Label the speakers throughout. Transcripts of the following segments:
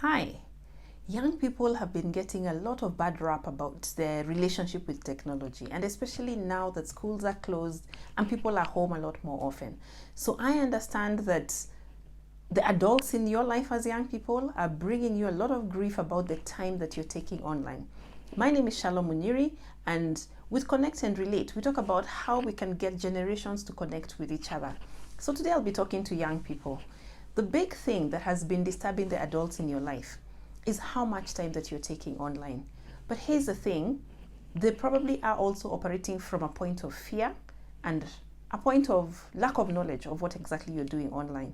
Speaker 1: Hi. Young people have been getting a lot of bad rap about their relationship with technology, and especially now that schools are closed and people are home a lot more often. So I understand that the adults in your life as young people are bringing you a lot of grief about the time that you're taking online. My name is Shalom Muniri, and with Connect and Relate, we talk about how we can get generations to connect with each other. So today I'll be talking to young people. The big thing that has been disturbing the adults in your life is how much time that you're taking online. But here's the thing, they probably are also operating from a point of fear and a point of lack of knowledge of what exactly you're doing online.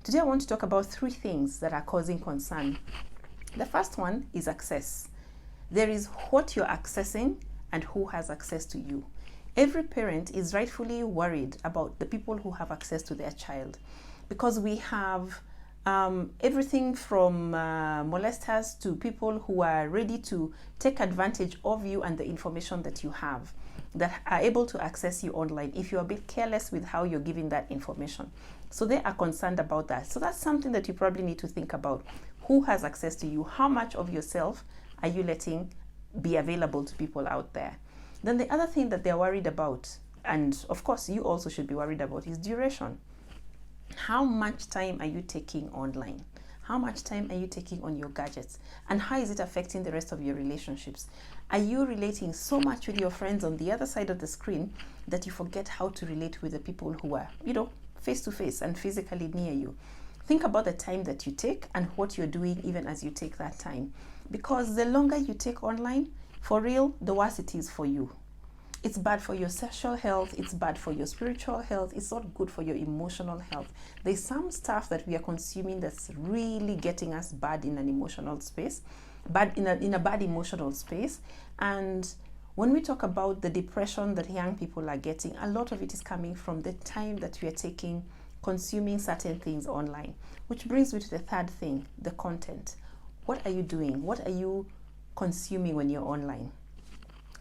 Speaker 1: Today I want to talk about three things that are causing concern. The first one is access. There is what you're accessing and who has access to you. Every parent is rightfully worried about the people who have access to their child, because we have everything from molesters to people who are ready to take advantage of you and the information that you have, that are able to access you online if you're a bit careless with how you're giving that information. So they are concerned about that. So that's something that you probably need to think about. Who has access to you? How much of yourself are you letting be available to people out there? Then the other thing that they're worried about, and of course you also should be worried about, is duration. How much time are you taking online? How much time are you taking on your gadgets? And how is it affecting the rest of your relationships? Are you relating so much with your friends on the other side of the screen that you forget how to relate with the people who are, face to face and physically near you? Think about the time that you take and what you're doing even as you take that time. Because the longer you take online, for real, the worse it is for you. It's bad for your sexual health, it's bad for your spiritual health, it's not good for your emotional health. There's some stuff that we are consuming that's really getting us bad in an emotional space, bad in a bad emotional space. And when we talk about the depression that young people are getting, a lot of it is coming from the time that we are taking consuming certain things online. Which brings me to the third thing, the content. What are you doing? What are you consuming when you're online?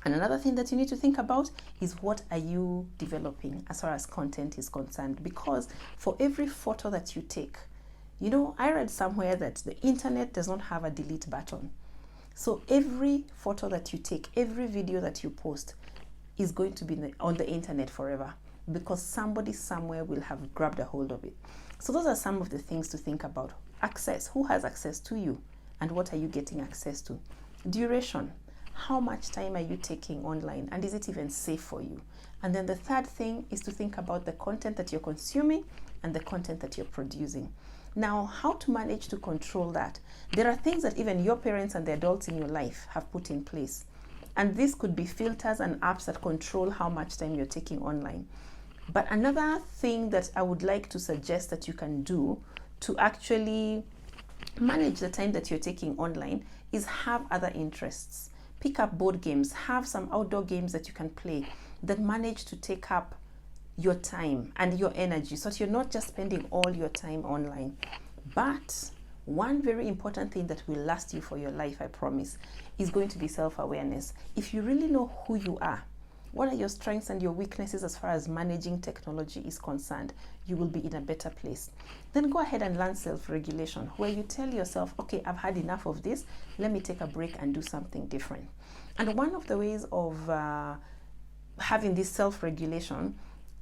Speaker 1: And another thing that you need to think about is what are you developing as far as content is concerned? Because for every photo that you take, I read somewhere that the internet does not have a delete button. So every photo that you take, every video that you post is going to be on the internet forever, because somebody somewhere will have grabbed a hold of it. So those are some of the things to think about. Access. Who has access to you? And what are you getting access to? Duration. How much time are you taking online, and is it even safe for you? And then the third thing is to think about the content that you're consuming and the content that you're producing. Now, how to manage to control that? There are things that even your parents and the adults in your life have put in place. And this could be filters and apps that control how much time you're taking online. But another thing that I would like to suggest that you can do to actually manage the time that you're taking online is have other interests. Pick up board games, have some outdoor games that you can play that manage to take up your time and your energy, so that you're not just spending all your time online. But one very important thing that will last you for your life, I promise, is going to be self-awareness. If you really know who you are, what are your strengths and your weaknesses as far as managing technology is concerned, you will be in a better place. Then go ahead and learn self-regulation, where you tell yourself, okay, I've had enough of this, let me take a break and do something different. And one of the ways of having this self-regulation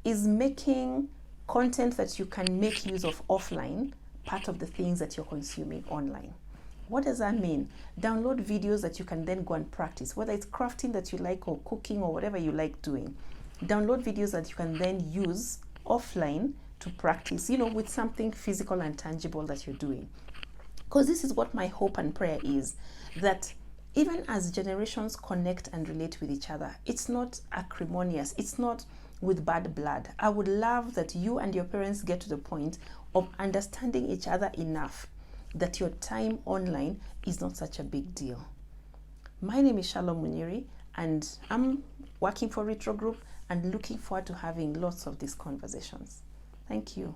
Speaker 1: is making content that you can make use of offline part of the things that you're consuming online. What does that mean? Download videos that you can then go and practice, whether it's crafting that you like or cooking or whatever you like doing. Download videos that you can then use offline to practice, with something physical and tangible that you're doing. Because this is what my hope and prayer is, that even as generations connect and relate with each other, it's not acrimonious, it's not with bad blood. I would love that you and your parents get to the point of understanding each other enough that your time online is not such a big deal. My name is Shalom Muniri, and I'm working for Retro Group and looking forward to having lots of these conversations. Thank you.